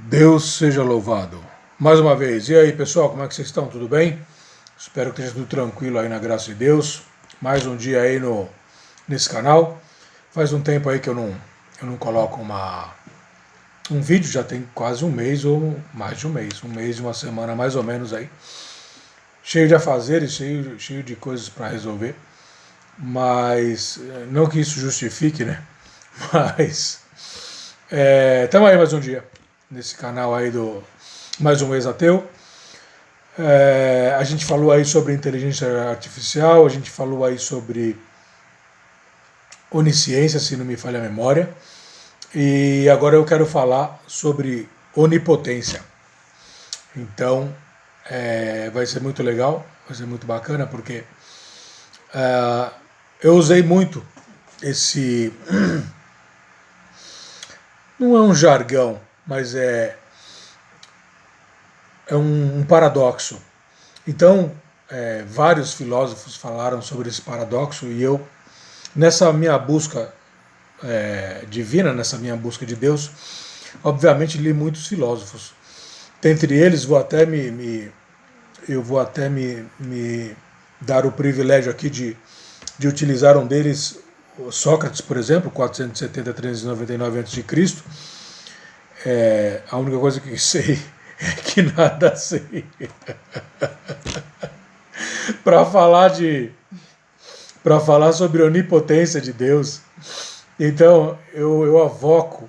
Deus seja louvado. Mais uma vez, e aí pessoal, como é que vocês estão? Tudo bem? Espero que esteja tudo tranquilo aí na graça de Deus. Mais um dia aí nesse canal. Faz um tempo aí que eu não coloco um vídeo, já tem quase um mês ou mais de um mês e uma semana mais ou menos aí. Cheio de afazeres, cheio de coisas para resolver. Mas, não que isso justifique, né? Mas, estamos aí mais um dia nesse canal aí do Mais um Ex-Ateu. A gente falou aí sobre inteligência artificial, a gente falou aí sobre onisciência, se não me falha a memória, e agora eu quero falar sobre onipotência. Então, vai ser muito legal, vai ser muito bacana, porque eu usei muito esse... Não é um jargão, mas é um paradoxo. Então, vários filósofos falaram sobre esse paradoxo e eu, nessa minha busca divina, nessa minha busca de Deus, obviamente li muitos filósofos. Dentre eles, eu vou até me dar o privilégio aqui de utilizar um deles, Sócrates, por exemplo, 470 a 399 a.C. A única coisa que sei é que nada sei. Para falar sobre a onipotência de Deus, então eu avoco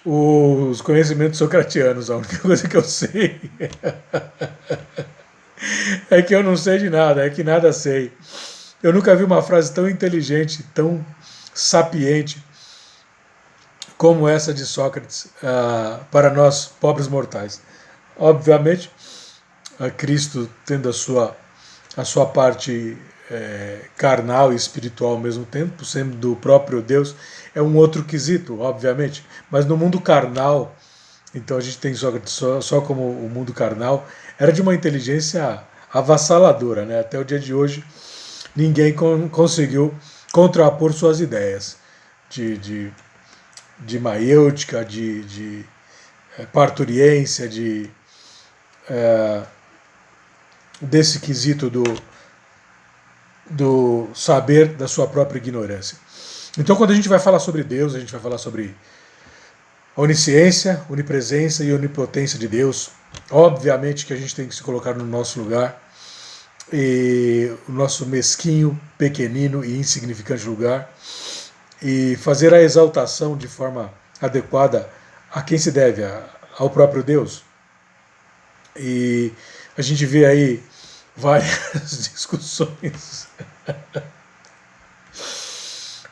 os conhecimentos socratianos. A única coisa que eu sei é que eu não sei de nada, é que nada sei. Eu nunca vi uma frase tão inteligente, tão sapiente como essa de Sócrates para nós, pobres mortais. Obviamente, Cristo tendo a sua parte carnal e espiritual ao mesmo tempo, sendo do próprio Deus, é um outro quesito, obviamente. Mas no mundo carnal, então a gente tem Sócrates só como o mundo carnal, era de uma inteligência avassaladora, né? Até o dia de hoje, ninguém conseguiu contrapor suas ideias de maiêutica, de parturiência, desse quesito do saber da sua própria ignorância. Então, quando a gente vai falar sobre Deus, a gente vai falar sobre a onisciência, onipresença e onipotência de Deus. Obviamente que a gente tem que se colocar no nosso lugar, e o nosso mesquinho, pequenino e insignificante lugar, e fazer a exaltação de forma adequada a quem se deve, ao próprio Deus. E a gente vê aí várias discussões.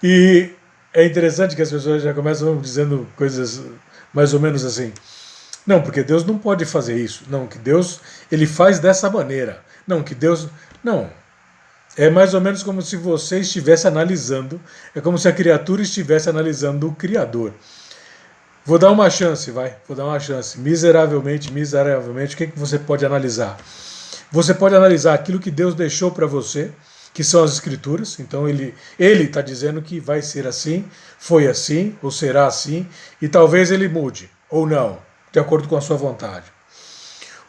E é interessante que as pessoas já começam dizendo coisas mais ou menos assim: não, porque Deus não pode fazer isso. Não, que Deus ele faz dessa maneira. Não, que Deus... Não. É mais ou menos como se você estivesse analisando, é como se a criatura estivesse analisando o Criador. Vou dar uma chance, vou dar uma chance. Miseravelmente, o que você pode analisar? Você pode analisar aquilo que Deus deixou para você, que são as Escrituras. Então ele está dizendo que vai ser assim, foi assim, ou será assim, e talvez ele mude, ou não, de acordo com a sua vontade.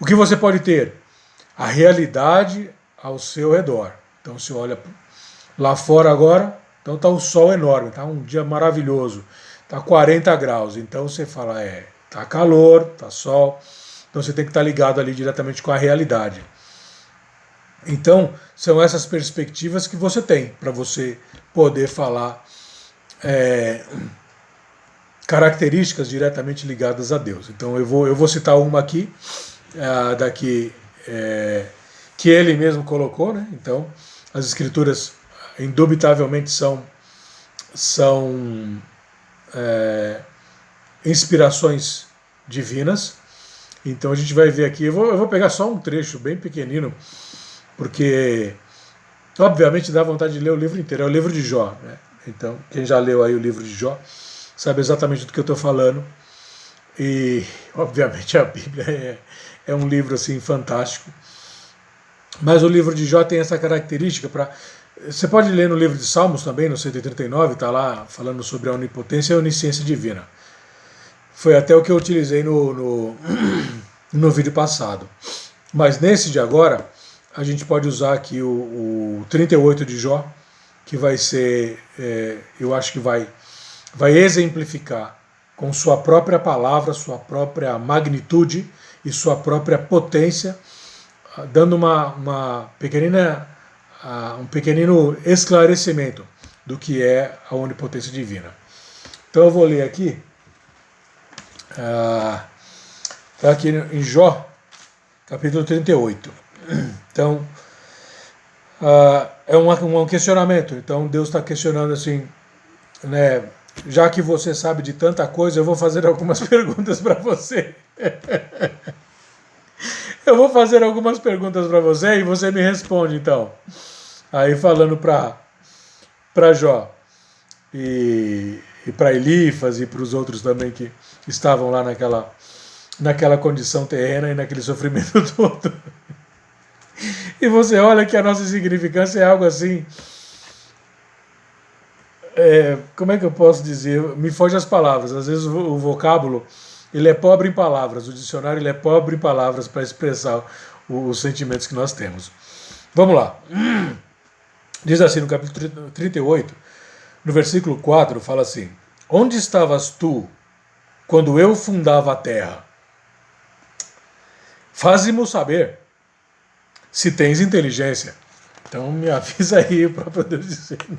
O que você pode ter? A realidade ao seu redor. Então você olha lá fora agora, então está o sol enorme, está um dia maravilhoso, está 40 graus, então você fala, está calor, está sol, então você tem que estar ligado ali diretamente com a realidade. Então, são essas perspectivas que você tem para você poder falar características diretamente ligadas a Deus. Então eu vou citar uma aqui, que ele mesmo colocou, né? Então, as Escrituras indubitavelmente são inspirações divinas. Então a gente vai ver aqui, eu vou pegar só um trecho bem pequenino, porque obviamente dá vontade de ler o livro inteiro, é o livro de Jó, né? Então, quem já leu aí o livro de Jó sabe exatamente do que eu estou falando. E obviamente a Bíblia é um livro assim fantástico. Mas o livro de Jó tem essa característica você pode ler no livro de Salmos também, no 139, está lá falando sobre a onipotência e a onisciência divina. Foi até o que eu utilizei no vídeo passado. Mas nesse de agora, a gente pode usar aqui o 38 de Jó, que vai ser, eu acho que vai exemplificar com sua própria palavra, sua própria magnitude e sua própria potência, dando um pequenino esclarecimento do que é a onipotência divina. Então eu vou ler aqui, está aqui em Jó, capítulo 38. Então, é um questionamento. Então Deus está questionando assim, né? Já que você sabe de tanta coisa, eu vou fazer algumas perguntas para você. Eu vou fazer algumas perguntas para você e você me responde, então. Aí falando para Jó e para Elifas e para os outros também que estavam lá naquela condição terrena e naquele sofrimento todo. E você olha que a nossa insignificância é algo assim... como é que eu posso dizer? Me foge as palavras. Às vezes o vocábulo ele é pobre em palavras, o dicionário ele é pobre em palavras para expressar os sentimentos que nós temos. Vamos lá. Diz assim no capítulo 38, no versículo 4, fala assim: onde estavas tu quando eu fundava a terra? Faze-mo saber se tens inteligência. Então me avisa aí, o próprio Deus dizendo.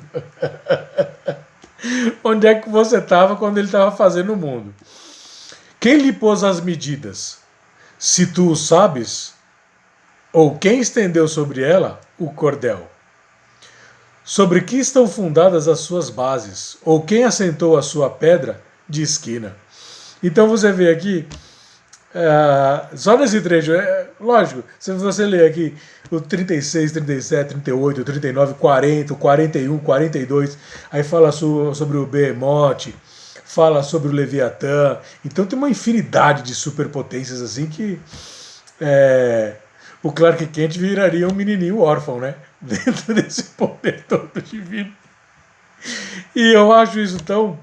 Onde é que você estava quando ele estava fazendo o mundo? Quem lhe pôs as medidas? Se tu o sabes? Ou quem estendeu sobre ela o cordel? Sobre que estão fundadas as suas bases? Ou quem assentou a sua pedra de esquina? Então você vê aqui, só nesse trecho, lógico, se você ler aqui o 36, 37, 38, 39, 40, 41, 42, aí fala sobre o Behemoth, fala sobre o Leviatã, então tem uma infinidade de superpotências assim que o Clark Kent viraria um menininho órfão, né? Dentro desse poder todo divino. E eu acho isso tão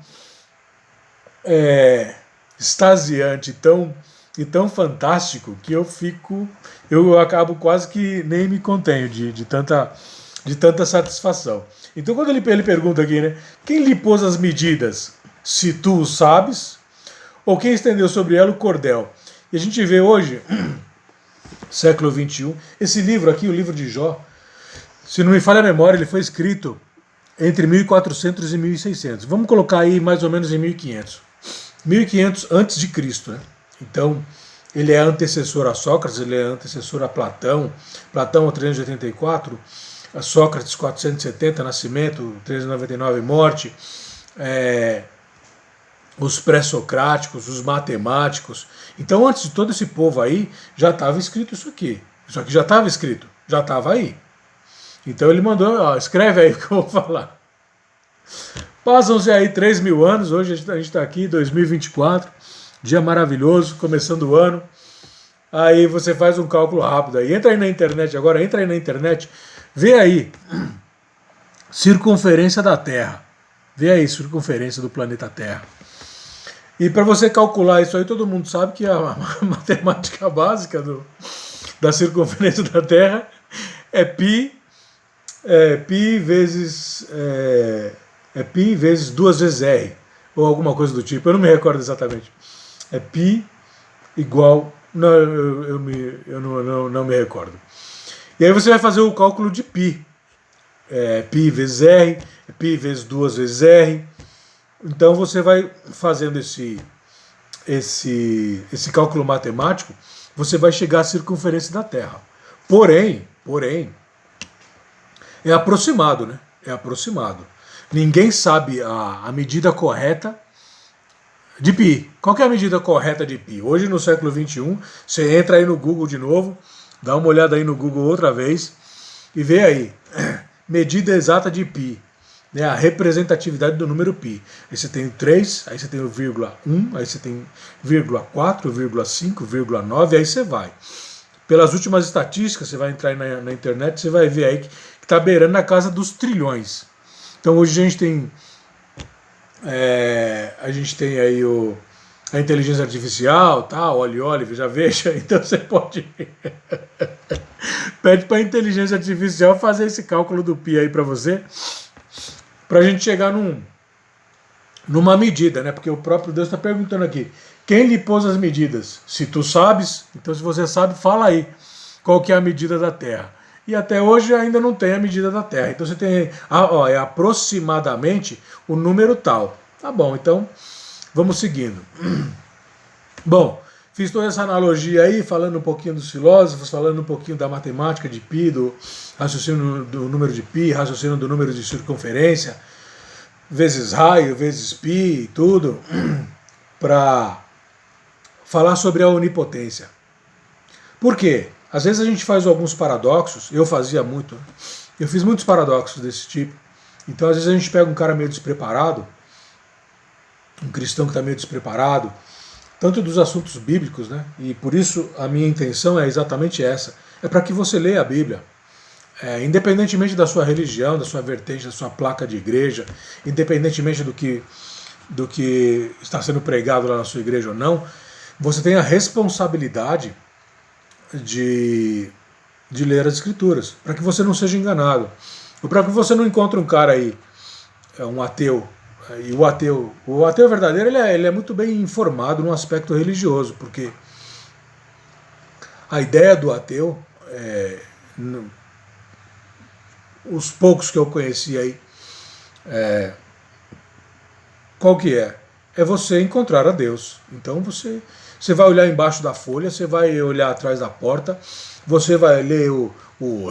extasiante, e tão fantástico que eu acabo quase que nem me contenho de tanta satisfação. Então quando ele pergunta aqui, né, quem lhe pôs as medidas? Se tu o sabes, ou quem estendeu sobre ela o cordel? E a gente vê hoje, século XXI, esse livro aqui, o livro de Jó, se não me falha a memória, ele foi escrito entre 1400 e 1600. Vamos colocar aí mais ou menos em 1500. 1500 antes de Cristo, né? Então, ele é antecessor a Sócrates, ele é antecessor a Platão, Platão 384, a Sócrates 470, nascimento, 399, morte, os pré-socráticos, os matemáticos. Então, antes de todo esse povo aí, já estava escrito isso aqui. Isso aqui já estava escrito, já estava aí. Então ele mandou, escreve aí o que eu vou falar. Passam-se aí 3.000 anos, hoje a gente está aqui, 2024, dia maravilhoso, começando o ano. Aí você faz um cálculo rápido aí. Entra aí na internet agora, vê aí, circunferência da Terra. Vê aí, circunferência do planeta Terra. E para você calcular isso aí, todo mundo sabe que a matemática básica da circunferência da Terra é pi vezes 2 vezes r, ou alguma coisa do tipo, eu não me recordo exatamente. É pi igual... Não, eu não me recordo. E aí você vai fazer o cálculo de pi. Pi vezes r, pi vezes 2 vezes r. Então você vai fazendo esse cálculo matemático, você vai chegar à circunferência da Terra. Porém, é aproximado, né? É aproximado. Ninguém sabe a medida correta de pi. Qual que é a medida correta de pi? Hoje, no século XXI, você entra aí no Google de novo, dá uma olhada aí no Google outra vez e vê aí, medida exata de pi, né? A representatividade do número pi. Aí você tem o 3, aí você tem o 0,1, aí você tem 0,4, 0,5, 0,9, aí você vai. Pelas últimas estatísticas, você vai entrar aí na internet, você vai ver aí que está beirando na casa dos trilhões. Então hoje a gente tem aí a inteligência artificial, tal, olhe, veja, então você pode pede para a inteligência artificial fazer esse cálculo do pi aí para você, para a gente chegar numa medida, né? Porque o próprio Deus está perguntando aqui, quem lhe pôs as medidas? Se tu sabes, então se você sabe, fala aí qual que é a medida da Terra. E até hoje ainda não tem a medida da Terra. Então você tem, é aproximadamente o número tal. Tá bom, então vamos seguindo. Bom, fiz toda essa analogia aí, falando um pouquinho dos filósofos, falando um pouquinho da matemática de π, do raciocínio do número de π, raciocínio do número de circunferência, vezes raio, vezes π e tudo, para falar sobre a onipotência. Por quê? Às vezes a gente faz alguns paradoxos, eu fazia muito, eu fiz muitos paradoxos desse tipo, então às vezes a gente pega um cara meio despreparado, um cristão que está meio despreparado, tanto dos assuntos bíblicos, né? E por isso a minha intenção é exatamente essa, é para que você leia a Bíblia, independentemente da sua religião, da sua vertente, da sua placa de igreja, independentemente do que está sendo pregado lá na sua igreja ou não, você tem a responsabilidade de ler as Escrituras, para que você não seja enganado, ou para que você não encontre um cara aí, um ateu, e o ateu verdadeiro, ele é muito bem informado no aspecto religioso, porque a ideia do ateu, os poucos que eu conheci aí, qual que é? É você encontrar a Deus. Então você vai olhar embaixo da folha, você vai olhar atrás da porta, você vai ler o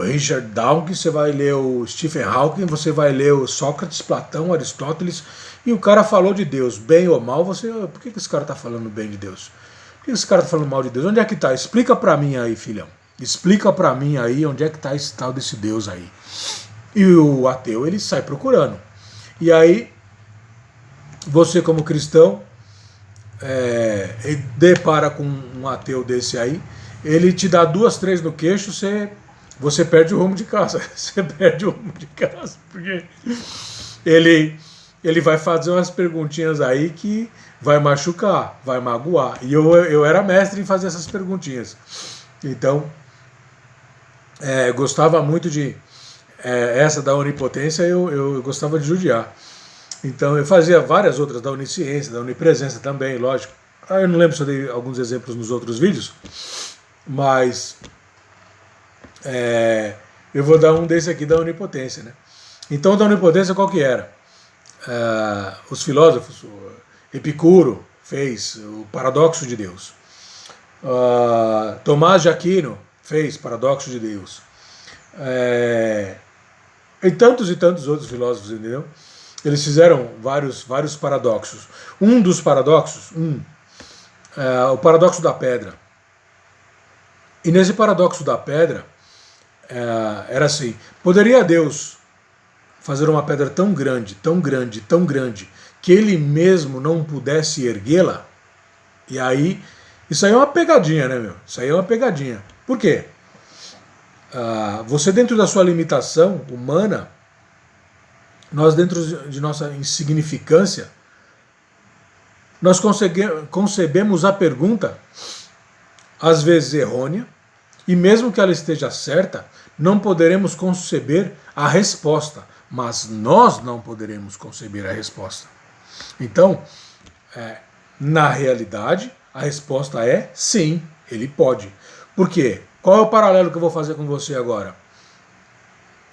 Richard Dawkins, você vai ler o Stephen Hawking, você vai ler o Sócrates, Platão, Aristóteles, e o cara falou de Deus, bem ou mal, por que esse cara está falando bem de Deus? Por que esse cara está falando mal de Deus? Onde é que está? Explica para mim aí, filhão. Explica para mim aí onde é que está esse tal desse Deus aí. E o ateu, ele sai procurando. E aí, você como cristão, depara com um ateu desse aí, ele te dá 2, 3 no queixo, você perde o rumo de casa. Você perde o rumo de casa, porque ele vai fazer umas perguntinhas aí que vai machucar, vai magoar. E eu era mestre em fazer essas perguntinhas. Então, gostava muito de... essa da onipotência eu gostava de judiar. Então eu fazia várias outras, da onisciência, da onipresença também, lógico. Eu não lembro se eu dei alguns exemplos nos outros vídeos, mas eu vou dar um desse aqui da onipotência, né? Então, da onipotência qual que era? Os filósofos, o Epicuro fez o paradoxo de Deus. Tomás de Aquino fez paradoxo de Deus. E tantos outros filósofos, entendeu? Eles fizeram vários paradoxos. Um dos paradoxos, o paradoxo da pedra. E nesse paradoxo da pedra, era assim: poderia Deus fazer uma pedra tão grande, tão grande, tão grande, que ele mesmo não pudesse erguê-la? E aí, isso aí é uma pegadinha, né, meu? Isso aí é uma pegadinha. Por quê? Você, dentro da sua limitação humana, nós, dentro de nossa insignificância, nós concebemos a pergunta, às vezes errônea, e mesmo que ela esteja certa, não poderemos conceber a resposta, mas nós não poderemos conceber a resposta. Então, na realidade, a resposta é sim, ele pode. Por quê? Qual é o paralelo que eu vou fazer com você agora?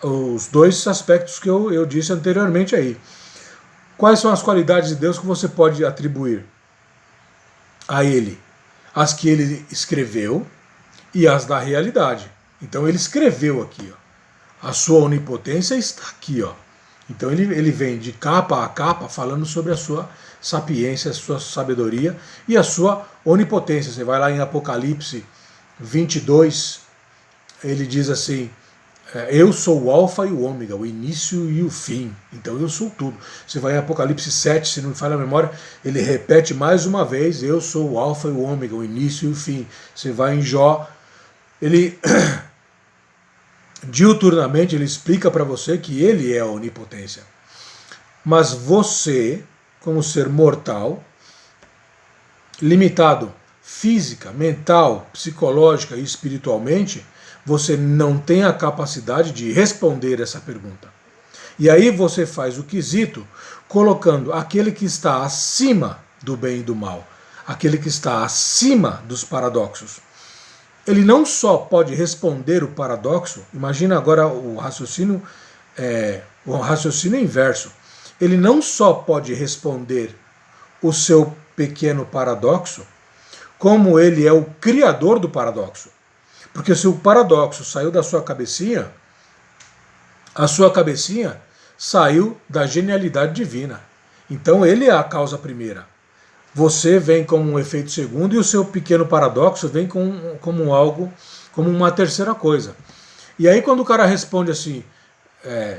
Os dois aspectos que eu disse anteriormente aí. Quais são as qualidades de Deus que você pode atribuir a Ele? As que Ele escreveu e as da realidade. Então Ele escreveu aqui, ó. A sua onipotência está aqui, ó. Então ele vem de capa a capa falando sobre a sua sapiência, a sua sabedoria e a sua onipotência. Você vai lá em Apocalipse 22, ele diz assim: eu sou o alfa e o ômega, o início e o fim. Então eu sou tudo. Você vai em Apocalipse 7, se não me falha a memória, ele repete mais uma vez: eu sou o alfa e o ômega, o início e o fim. Você vai em Jó, ele diuturnamente ele explica para você que ele é a onipotência. Mas você, como ser mortal, limitado física, mental, psicológica e espiritualmente, você não tem a capacidade de responder essa pergunta. E aí você faz o quesito colocando aquele que está acima do bem e do mal, aquele que está acima dos paradoxos. Ele não só pode responder o paradoxo, imagina agora o raciocínio inverso. Ele não só pode responder o seu pequeno paradoxo, como ele é o criador do paradoxo. Porque se o paradoxo saiu da sua cabecinha, a sua cabecinha saiu da genialidade divina. Então ele é a causa primeira. Você vem como um efeito segundo e o seu pequeno paradoxo vem como algo, como uma terceira coisa. E aí quando o cara responde assim,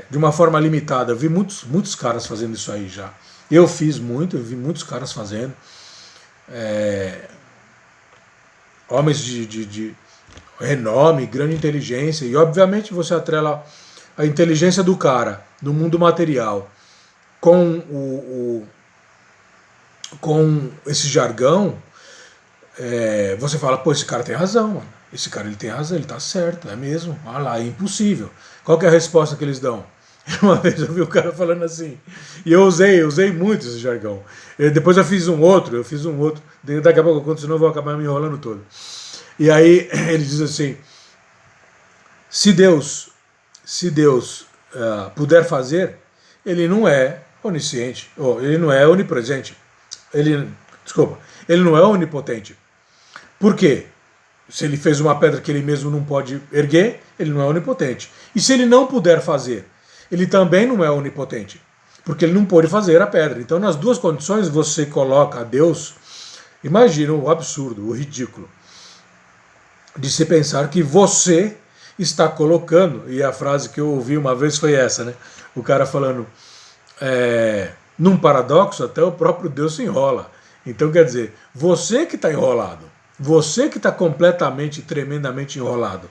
de uma forma limitada, eu vi muitos caras fazendo isso aí já. Eu fiz muito, eu vi muitos caras fazendo. Homens de renome, grande inteligência, e obviamente você atrela a inteligência do cara no mundo material com esse jargão, você fala, pô, esse cara tem razão, mano. Esse cara ele tem razão, ele tá certo, é mesmo. Ah lá, é impossível. Qual que é a resposta que eles dão? Uma vez eu vi o cara falando assim, e eu usei muito esse jargão. Depois eu fiz um outro, daqui a pouco eu conto, senão eu vou acabar me enrolando todo. E aí ele diz assim, se Deus puder fazer, ele não é onisciente, ou ele não é onipresente, ele não é onipotente. Por quê? Se ele fez uma pedra que ele mesmo não pode erguer, ele não é onipotente. E se ele não puder fazer, ele também não é onipotente, porque ele não pôde fazer a pedra. Então, nas duas condições, você coloca a Deus, imagina o absurdo, o ridículo, de se pensar que você está colocando, e a frase que eu ouvi uma vez foi essa, né? O cara falando, num paradoxo, até o próprio Deus se enrola. Então, quer dizer, você que está enrolado, você que está completamente, tremendamente enrolado,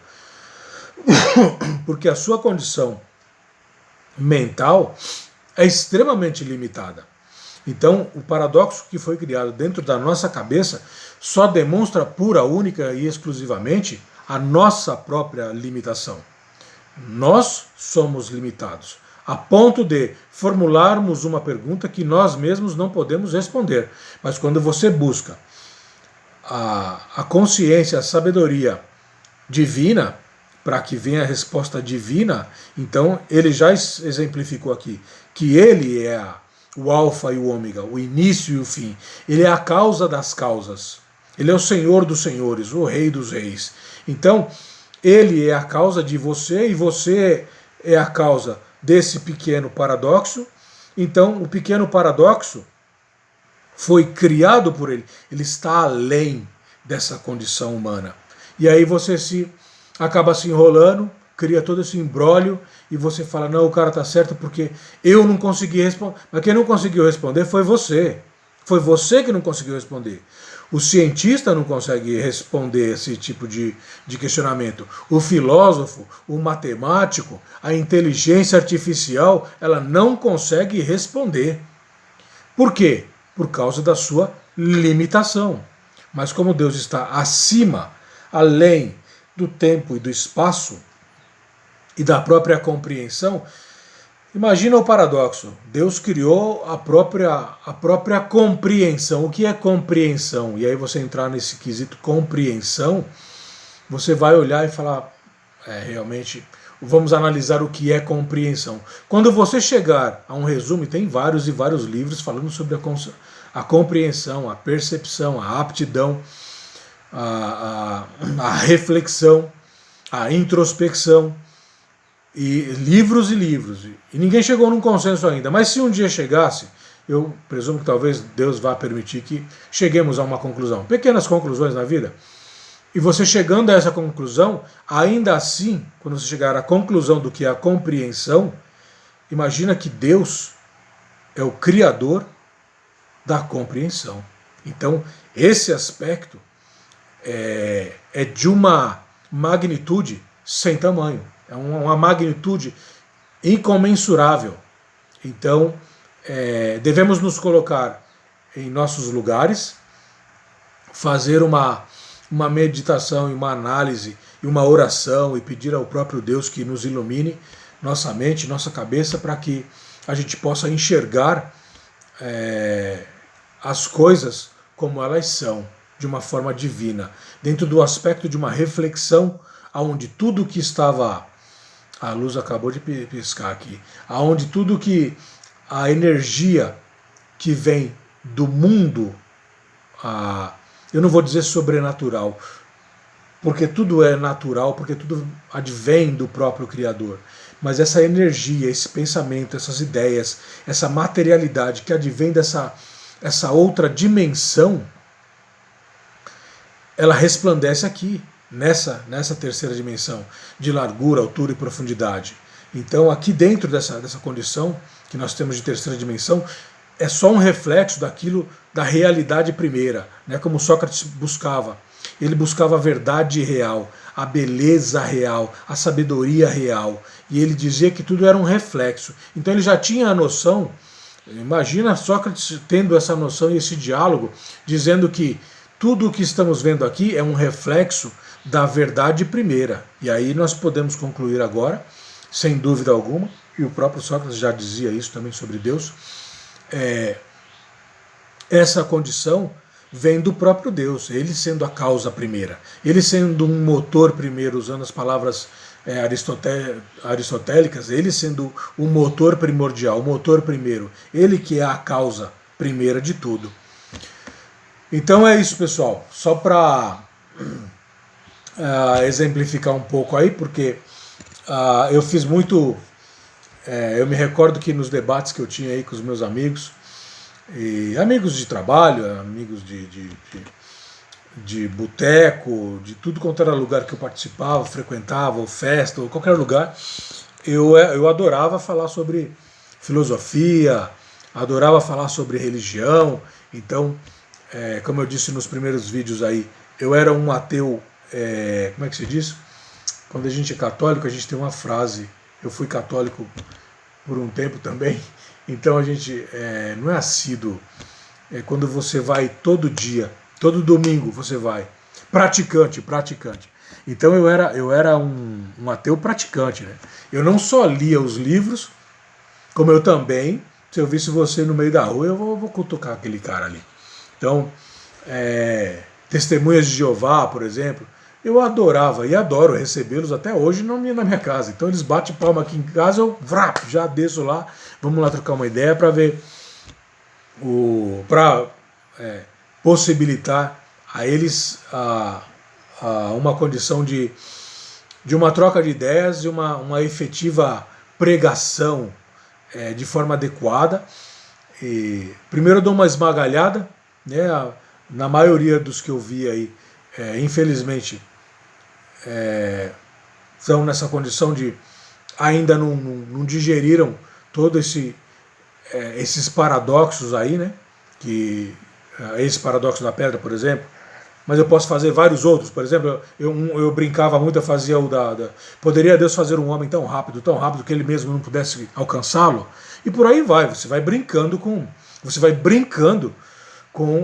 porque a sua condição mental é extremamente limitada. Então, o paradoxo que foi criado dentro da nossa cabeça só demonstra pura, única e exclusivamente a nossa própria limitação. Nós somos limitados, a ponto de formularmos uma pergunta que nós mesmos não podemos responder. Mas quando você busca a consciência, a sabedoria divina, para que venha a resposta divina, então ele já exemplificou aqui que ele é o alfa e o ômega, o início e o fim. Ele é a causa das causas. Ele é o Senhor dos senhores, o Rei dos reis. Então, ele é a causa de você e você é a causa desse pequeno paradoxo. Então, o pequeno paradoxo foi criado por ele. Ele está além dessa condição humana. E aí você acaba se enrolando, cria todo esse imbróglio e você fala, não, o cara tá certo porque eu não consegui responder. Mas quem não conseguiu responder foi você. Foi você que não conseguiu responder. O cientista não consegue responder esse tipo de questionamento. O filósofo, o matemático, a inteligência artificial, ela não consegue responder. Por quê? Por causa da sua limitação. Mas como Deus está acima, além do tempo e do espaço e da própria compreensão, imagina o paradoxo. Deus criou a própria compreensão. O que é compreensão? E aí você entrar nesse quesito compreensão, você vai olhar e falar, realmente, vamos analisar o que é compreensão. Quando você chegar a um resumo, e tem vários e vários livros falando sobre a compreensão, a percepção, a aptidão, a reflexão, a introspecção, e livros e livros. E ninguém chegou num consenso ainda. Mas se um dia chegasse, eu presumo que talvez Deus vá permitir que cheguemos a uma conclusão. Pequenas conclusões na vida. E você chegando a essa conclusão, ainda assim, quando você chegar à conclusão do que é a compreensão, imagina que Deus é o criador da compreensão. Então, esse aspecto é de uma magnitude sem tamanho. É uma magnitude incomensurável. Então, devemos nos colocar em nossos lugares, fazer uma meditação e uma análise e uma oração e pedir ao próprio Deus que nos ilumine nossa mente, nossa cabeça, para que a gente possa enxergar as coisas como elas são, de uma forma divina, dentro do aspecto de uma reflexão, onde tudo que estava... A luz acabou de piscar aqui. Onde tudo que... a energia que vem do mundo, eu não vou dizer sobrenatural, porque tudo é natural, porque tudo advém do próprio Criador. Mas essa energia, esse pensamento, essas ideias, essa materialidade que advém essa outra dimensão, ela resplandece aqui, nessa terceira dimensão, de largura, altura e profundidade. Então, aqui dentro dessa condição que nós temos de terceira dimensão, é só um reflexo daquilo, da realidade primeira, né? Como Sócrates buscava. Ele buscava a verdade real, a beleza real, a sabedoria real. E ele dizia que tudo era um reflexo. Então ele já tinha a noção, imagina Sócrates tendo essa noção e esse diálogo, dizendo que tudo o que estamos vendo aqui é um reflexo da verdade primeira. E aí nós podemos concluir agora, sem dúvida alguma, e o próprio Sócrates já dizia isso também sobre Deus, essa condição vem do próprio Deus, ele sendo a causa primeira, ele sendo um motor primeiro, usando as palavras aristotélicas, ele sendo o motor primordial, o motor primeiro, ele que é a causa primeira de tudo. Então é isso, pessoal, só para exemplificar um pouco aí, porque eu fiz muito... eu me recordo que nos debates que eu tinha aí com os meus amigos, e amigos de trabalho, amigos de boteco, de tudo quanto era lugar que eu participava, frequentava, ou festa, ou qualquer lugar, eu adorava falar sobre filosofia, adorava falar sobre religião. Então, como eu disse nos primeiros vídeos aí, eu era um ateu, como é que se diz? Quando a gente é católico, a gente tem uma frase, eu fui católico por um tempo também, então a gente não é assíduo, quando você vai todo dia, todo domingo você vai, praticante. Então eu era um ateu praticante, né? Eu não só lia os livros, como eu também, se eu visse você no meio da rua, eu vou cutucar aquele cara ali. Então, Testemunhas de Jeová, por exemplo, eu adorava e adoro recebê-los até hoje na minha casa. Então eles batem palma aqui em casa, eu já desço lá, vamos lá trocar uma ideia para ver, para possibilitar a eles uma condição de uma troca de ideias e uma efetiva pregação de forma adequada. E primeiro eu dou uma esmagalhada, né? Na maioria dos que eu vi aí, infelizmente, estão nessa condição de ainda não digeriram todos esses paradoxos aí, né? Esse paradoxo da pedra, por exemplo. Mas eu posso fazer vários outros. Por exemplo, eu brincava muito, eu fazia poderia Deus fazer um homem tão rápido que ele mesmo não pudesse alcançá-lo? E por aí vai, você vai brincando com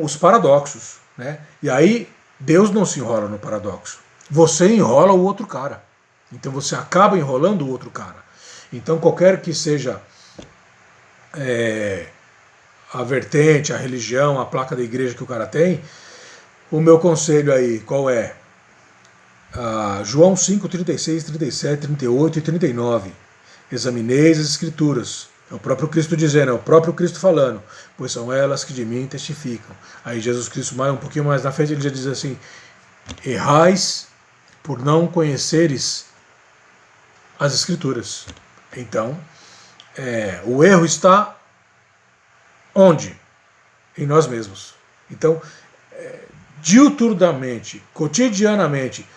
os paradoxos, né? E aí Deus não se enrola no paradoxo. Você enrola o outro cara. Então você acaba enrolando o outro cara. Então qualquer que seja a vertente, a religião, a placa da igreja que o cara tem, o meu conselho aí, qual é? João 5, 36, 37, 38 e 39. Examineis as escrituras. É o próprio Cristo dizendo, é o próprio Cristo falando, pois são elas que de mim testificam. Aí Jesus Cristo, um pouquinho mais na frente, ele já diz assim, errais por não conheceres as escrituras. Então, o erro está onde? Em nós mesmos. Então, diuturnamente, cotidianamente,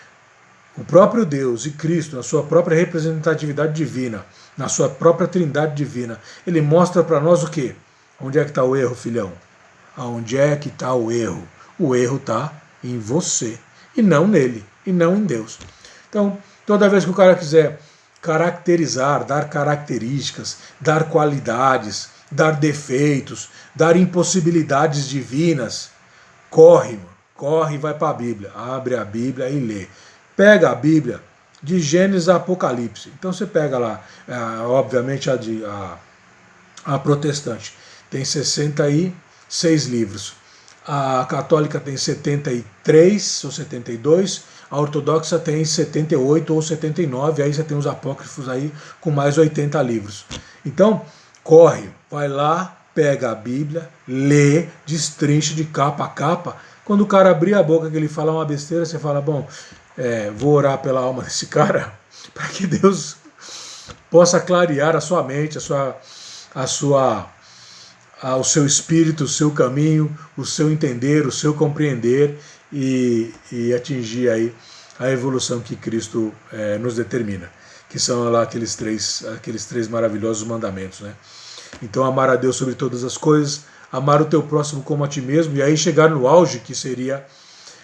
o próprio Deus e Cristo, na sua própria representatividade divina, na sua própria trindade divina, ele mostra para nós o quê? Onde é que está o erro, filhão? Aonde é que está o erro? O erro está em você, e não nele, e não em Deus. Então, toda vez que o cara quiser caracterizar, dar características, dar qualidades, dar defeitos, dar impossibilidades divinas, corre, mano. corre e vai para a Bíblia, abre a Bíblia e lê. Pega a Bíblia de Gênesis a Apocalipse. Então você pega lá, obviamente a protestante tem 66 livros. A católica tem 73 ou 72, a ortodoxa tem 78 ou 79, aí você tem os apócrifos aí com mais 80 livros. Então, corre, vai lá, pega a Bíblia, lê, destrinche de capa a capa. Quando o cara abrir a boca que ele fala uma besteira, você fala, bom, vou orar pela alma desse cara, para que Deus possa clarear a sua mente, o seu espírito, o seu caminho, o seu entender, o seu compreender e atingir aí a evolução que Cristo nos determina, que são lá aqueles três maravilhosos mandamentos, né? Então, amar a Deus sobre todas as coisas, amar o teu próximo como a ti mesmo, e aí chegar no auge, que seria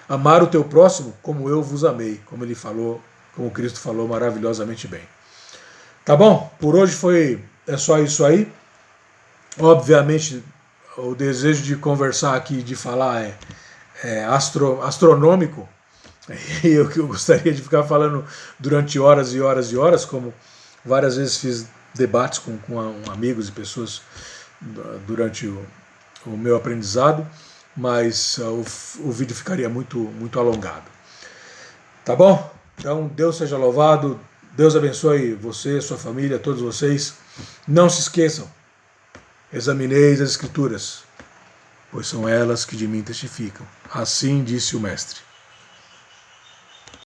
amar o teu próximo como eu vos amei, como ele falou, como Cristo falou maravilhosamente bem. Tá bom? Por hoje é só isso aí. Obviamente, o desejo de conversar aqui, de falar é astronômico, e eu gostaria de ficar falando durante horas e horas e horas, como várias vezes fiz debates com amigos e pessoas durante o meu aprendizado, mas o vídeo ficaria muito, muito alongado. Tá bom? Então, Deus seja louvado, Deus abençoe você, sua família, todos vocês. Não se esqueçam, examineis as Escrituras, pois são elas que de mim testificam. Assim disse o Mestre.